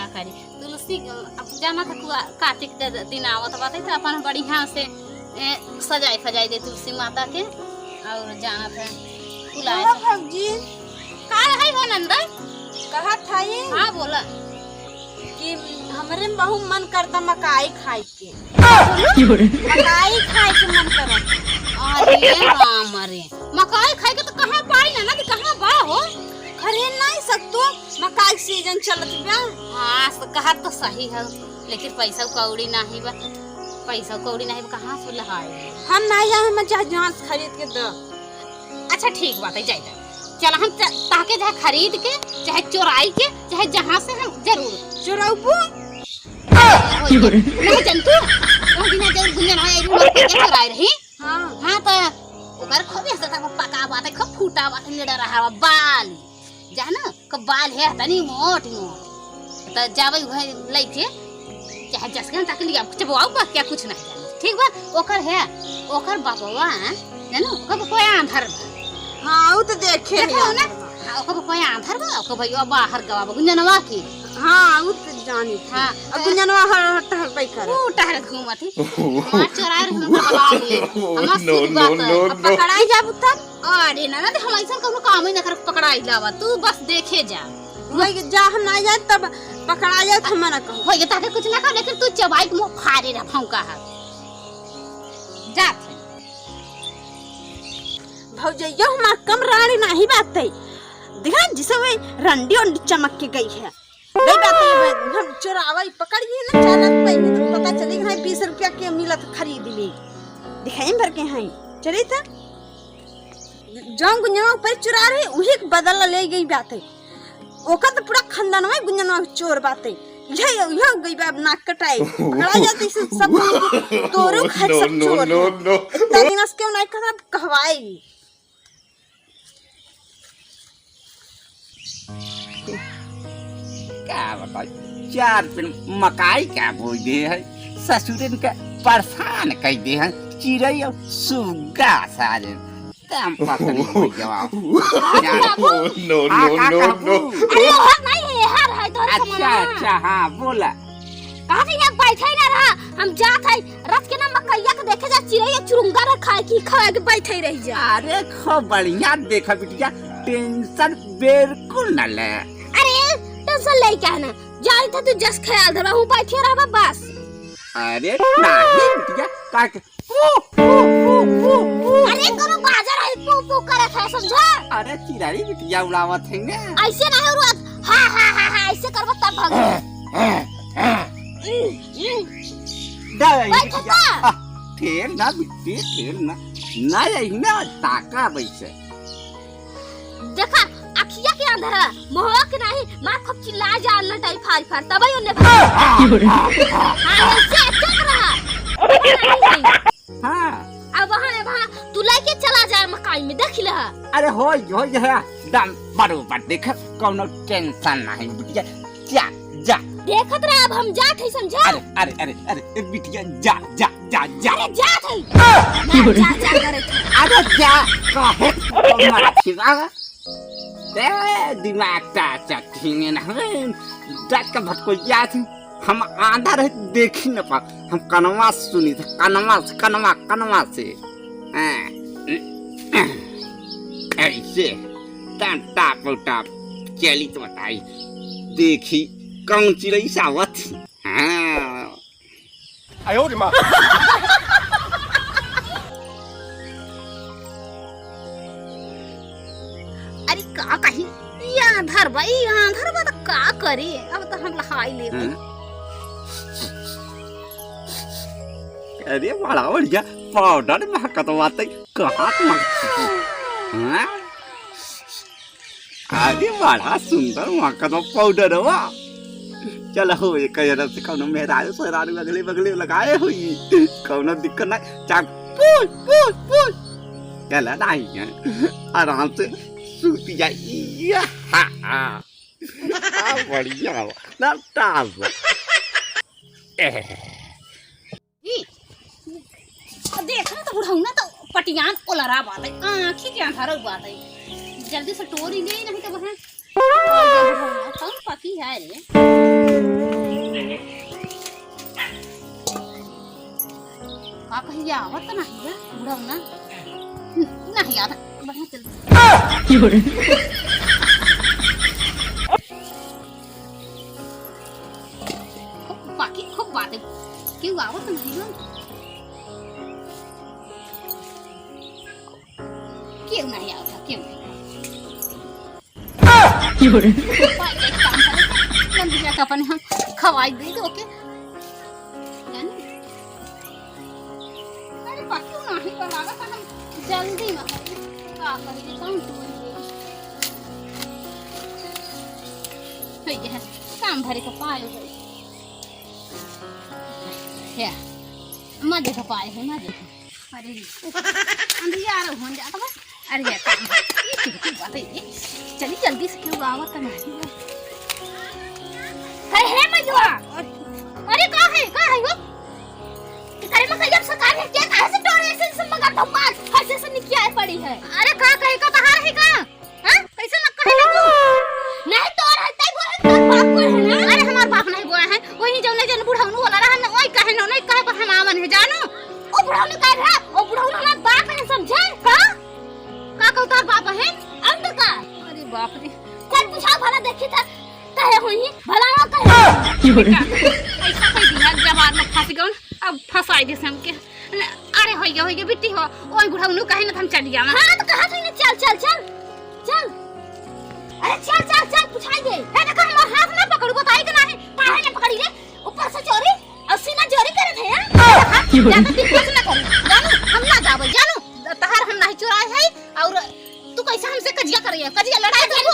का करी तुलसी अब जाना था कार्तिक के दिन आवत बात तो अपन बढ़िया से सजाई फजाई दे तुलसी माता के और जाना था बुलाए भौजी का है हो नंदा कहा था ये हां बोला कि हमरे बहु मन करता मकाई खाए के मकाई खाए के मन करता। अरे राम रे मकाई खाए के तो कहां पाई ना कि कहां बा हो खरीद नहीं सकतो मकाई सीजन चलत बा। हां कहा तो सही है लेकिन पैसा कौड़ी नहीं बा पैसा कौड़ी नहीं कहां से लगाए हम नहीं जा हम जहां खरीद के दो। अच्छा ठीक बात है जाइए चल हम ताके चाहे खरीद के चाहे चोराई के चाहे जहां से हम जरूर चोराबू नहीं जंतु ओ बिना जरूर गुंजन है रूम के चोराई रही। हां हां तो ओकर खूब ऐसा था पका बात है खूब फूटा बात निडा रहा बाल जाना क बाल है तनी मोट मोट तो जावे भाई लेके चाहे जसके ताके लिया चबवाओ बा क्या कुछ नहीं जाने ठीक बा ओकर है ओकर बाबवा जानो कब कोई आंधर हां वो तो देखे देखो ना ओकर कोई आंधर बा ओकर भैया बाहर गवा गुंजनवा की हां वो तो जानी हां अब गुंजनवा हट हट पे कर वो टहर घूमती मार चोराए हम पकड़ा लिए हम सुध बात पकड़ाई जाब तब अरे ना ना हम ऐसा कोनो काम ही ना कर पकड़ाई लावा तू बस देखे जा वही जा हम ना जाए तब पकड़ा जाए तो मना कहूं होय ताके कुछ ना कर लेकिन तू चबाई के मुंह फाड़े रहा भौंका है जा भौजैया हमार कम रानी नहीं बात है देखा जिसे वे रंडी और चमक के गई है गई बात है हम चोरावा पकड़िए ना चालक पे तो पता चली कि 20 रुपया के मिलत खरीद ली दिखाई भर के हैं चली था जो गुंजनवा पर चुरा रहे उही के बदला ले गई बात है ओका तो पूरा खानदान में गुंजनवा चोर बात है यह गई बाब नाक कटाई पकड़ा जाती सब तोरो घर सब चोर इतना दिन से क्यों नहीं कहवाई क्या बताओ 4 दिन मकाई क्या बोल दे है ससुरन का परेशान कर दे है चिड़ै और सुग्गा सारे तम पकड़ी हो जवाब नो अरे हर नहीं है हर है तोरे अच्छा अच्छा हाँ बोला कहां से यहाँ बैठे ना रहा हम जात है रात के ना मकैया के देखे जा चिड़ैया चुरुंगा रे खाए की खाए के बैठे रह जा अरे खूब बढ़िया देखा बिटिया टेंशन बिल्कुल न ले अरे टेंशन ले क्या ना जाई था तू जस ख्याल धरा हूं बैठे रहा बस अरे नहीं बिटिया का अरे करो बाजार है पू पू करे था समझा अरे चिड़ै बिटिया उड़ावत है ना ऐसे नहीं रुक हां हां हां ऐसे करबो तब भाग ठेर ना बिट्टी ठेर ना ना यही ना ताका बैसे देखा अखिया के अंदर मोह के नहीं मां खूब चिल्ला जा न टाई फाड़ फाड़ तब ही उन्हें हां ऐसे चुप रहा हां अब वहां तू लेके चला जा मकाई में देख ले अरे हो है दम बरोबर देख कोनो टेंशन नहीं बिटिया जा जा देखत रहा अब हम जात है समझा अरे अरे अरे अरे बिटिया जा जा जा जा अरे जात है जा जा करे अरे जा काहे तुम्हारा छिगा दे दिमाग ता चखीने ना डट का भटको जा थी हम आंधा रह देखी न पा हम कनवा सुनी थे कनवा से ऐसे टाप चली तो बताई देखी कौन चिड़ै सावत हाँ आयो रे मां अरे का कही यहाँ धर बा तो का करे अब तो हम लहाई ले अरे बड़ा बढ़िया पाउडर महकत बात कहाँ हाँ अरे बड़ा सुंदर महकत पाउडर हुआ चल हो कह से कौन मेहरारू सहरारू अगले बगले लगाए हुई कौन दिक्कत नहीं चाक पूछ चल नहीं आराम से सूती जाइए बढ़िया ना टाप देख ना तो बुढ़ऊ ना तो पटियान ओलरा बात है आँखी के अंधारा बात है जल्दी से टोरी ले नहीं तो वहाँ कौन पकी है रे का कहिया आवत नहीं है बुढ़ा ना नहीं आता बढ़िया चल बाकी खूब बातें क्यों आवत नहीं है क्यों नहीं आता क्यों नहीं अपन हम खवाई दे दो के अरे बाकी नहीं बनागा हम जल्दी में का करिए कौन तो ये काम भरे का पाए है क्या मजे का पाए है मजे अरे अंधियार हो जाता बस अरे ये काम ये बात है चलिए जल्दी से क्यों आवत नहीं है मजुआ अरे का है वो करे में जब सरकार ने क्या कहा से डोनेशन से मगा धमाल फंसे से निकिया पड़ी है अरे का कहे का बाहर है का हां कैसे न कहे ना तू नहीं तो रहते बोले तो बाप को है ना अरे हमार बाप नहीं बोला है वही जौने जन बुढ़ाउनु वाला रहा ना ओई कहे न नहीं कहे पर हम आवन है जानो ओ बुढ़ाउनु कह रहा ओ बुढ़ाउनु हमार बाप है समझे का कहता बाप है अंत का अरे बाप रे चल पूछा भला देखी था कहे होई भला ना कहे ऐसा कोई दिया जवान में फंस गन अब फसाई दे हमके अरे होई गया बिट्टी हो ओई बुढ़ाउनु कहे ना हम चल गया हां तो कहा थी ना चल अरे चल पूछाई दे है ना हमर हाथ ना पकड़ बताई के नहीं काहे ने पकड़ी रे ऊपर से चोरी और सीना चोरी करे थे हां ज्यादा दिक्कत ना कर जानू हम ना जाबो जानू तहार हम नहीं चुराए है और तू कैसे हमसे कजिया करिए कजिया लड़ाई करबो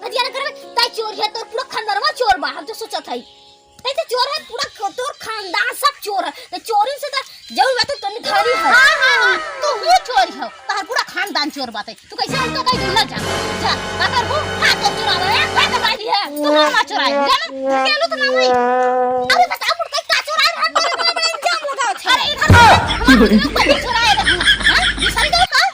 कजिया न करबे ताई चोर है तो पूरा खानदानवा चोर बा हम तो सोचत है ताई तो चोर है पूरा तोर खानदान सब चोर है तो चोरी से तो जरूर बात तो घरी है हां तू वो चोर है तहार पूरा खानदान चोर बात है तू कैसे हमको कहीं ना जा का करबो हां तो चुरावे का दबाई दी है तू ना चुराए जान केलो तो ना हुई अरे बता मुड़ का चुराए हां तो बड़ा इंजाम लगाओ अरे इधर हम चुराए हां निकल गयो का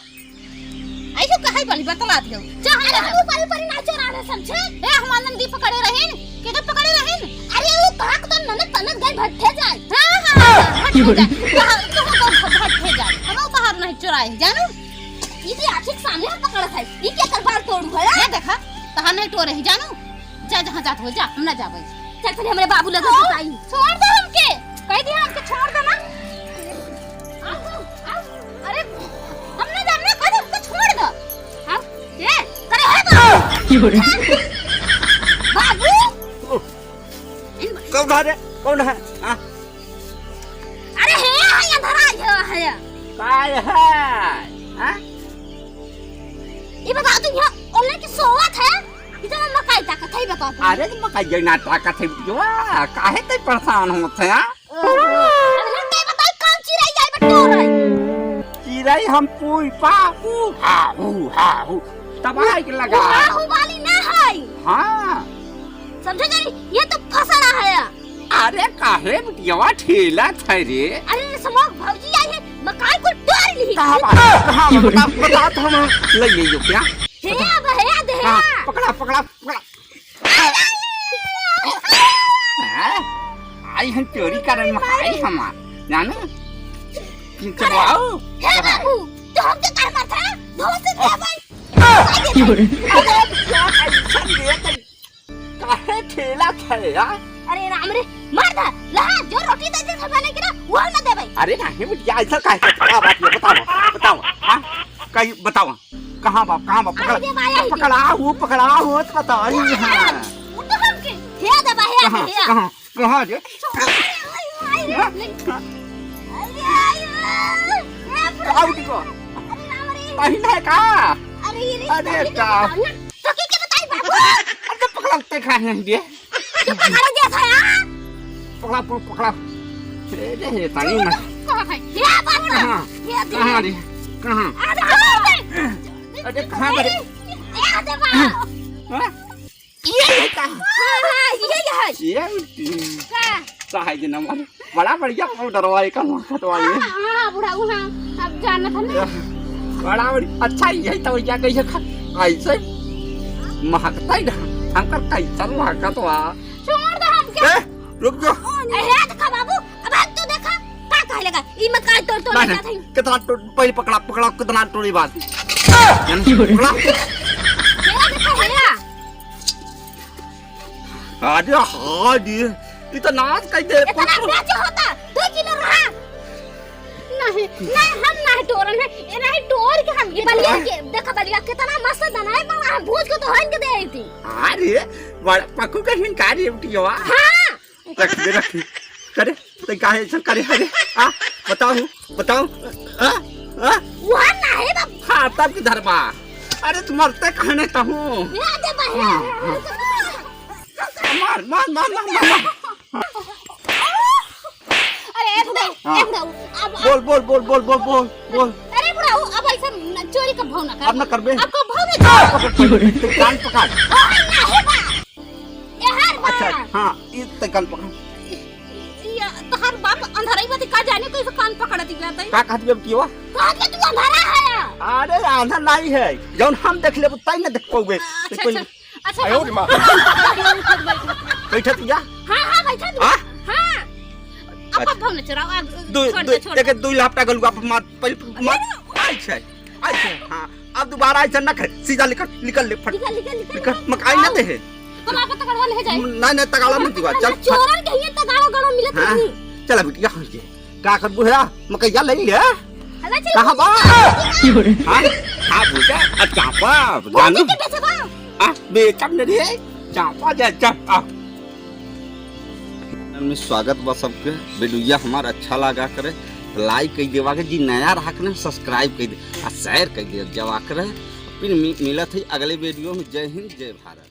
ऐसे कहे वाली बतला दियो चाहे हम ऊपर ना चोरा रहे समझे ए हमार नंदी पकड़े रहेन केदे पकड़े रहेन अरे वो काक तो ननद तनद गई भट्ठे जाए हां भट्ठे जाए हम बाहर नहीं चोराए जानू ई भी आखिर सामने पकड़ है ई के कर बार तोड़ू है ये देखा कहां नहीं टोरे है जानू जा जहां जात हो जा हम ना जाबे चल चल हमरे बाबू लगे बताई छोड़ दे हमके कह दिया हमके छोड़ दे ना अरे हम ना जाने कदम को छोड़ दो हां ये करे है बाबू कौन है हां अरे है यहाँ धरा है काय है हां ये बता तू यहाँ ऑनलाइन की सोवत है इतना मकाई ताकत है बता तू अरे मकाई जना ताकत है जो काहे ते परेशान होत है अरे ते बता कौन चिराई जाए बटोर है चिराई हम पुई पापू हाऊ तबाही के लगा हाऊ वाली ना है हां समझे जानी ये तो फसड़ा है अरे काहे बिटिया ठेला था रे अरे समोग भौजी आई है मकाई को तोड़ ली कहां बता तो हम ले लियो क्या है अब है दे पकड़ा आई हम चोरी करन मकाई हमार जाने चलो आओ हे बाबू तो हम के कर मत है धोस से दे भाई अरे अच्छा ले काहे ठेला था यार अरे राम रे मार दा ला जो रोटी दे दे बने की ना वो ना दे भाई अरे नहीं बिटिया ऐसा काहे क्या बात है बताओ हां कहीं बताओ कहां बाप पकड़ा वो तो बताओ हां वो तो हमके हे दे भाई कहां जे आउट को पहिना का अरे का तो के बताई बाबू अरे पकड़ते खाने दे पकड़ दे था पकड़ा ये तानी ना कहां है ये बात कहां रे कहां अरे कहां रे ये दे भाई हां ये का ये का सहाय दिन हमारे बड़ा बढ़िया पाउडर वाले का खतवाई है हां बुढ़ा हां अब जाना था ना बड़ा बड़ी अच्छा ही है तो क्या कैसे ऐसे महकता ही ना हमका कैसा वाका तो आ छोड़ दे हम क्या रुक जा अरे देखा बाबू अब तू देखा का कहलेगा ई मत का तोड़ तोड़ जात है कितना पहले पकड़ा कितना टोली बात पकड़ा देखा है अरे हाँ जी इतना नाच कैसे इतना कैसे होता 2 किलो रहा नहीं हम नहीं तोड़न है ये नहीं तोड़ के हम ये बलिया के देखा बलिया कितना मस्त बनाए बाबा हम भूज को तो हन के दे थी अरे बड़ा पक्कू का हिंकारी उठियो हां रख करे तो काहे ऐसा करे अरे बताओ वो नहीं बाबू हाँ तब किधर बा अरे तुम मरते कहने तो हूँ मार अरे एक बुढ़ाऊ बोल अरे बुढ़ाऊ अब ऐसा चोरी का भाव ना कर अब ना करबे आपको भाव नहीं कान पकड़ ये हर अच्छा बार हाँ इस कान पकड़ ये तो हर बाप अंधाराई बात का जाने कोई कान पकड़ दी जाता है का कहत बे किवा कहा कि तू अंधारा है अरे आधा नहीं है जौन हम देख लेबो तई ना देख पाओगे अच्छा आयो रे माँ बैठत जा हां बैठा तू हां हां अब भाव न चुराओ छोड़ एक 2 लाख टाका लुआ मार पहले आई छै हां अब दोबारा ऐसा ना कर सीधा निकल ले फट निकल मकाई ना दे है हम आपको तगड़वा ले जाए नहीं तगाड़ा मत दिवा चल चोरन कहिए तगाड़ा गड़ो मिलत नहीं चल बिटिया का कर बुढ़ा मकैया ले ले हला चल कहां बा हां हां बुझा चापा जानू आ बेचम ने रे चापा जा चापा में स्वागत बा सबके वीडियो हमारा अच्छा लगा करे लाइक कर देवा के जी नया रहा के सब्सक्राइब कर दे और शेयर कर दे जवा करे फिर मिलत है अगले वीडियो में। जय हिंद जय भारत।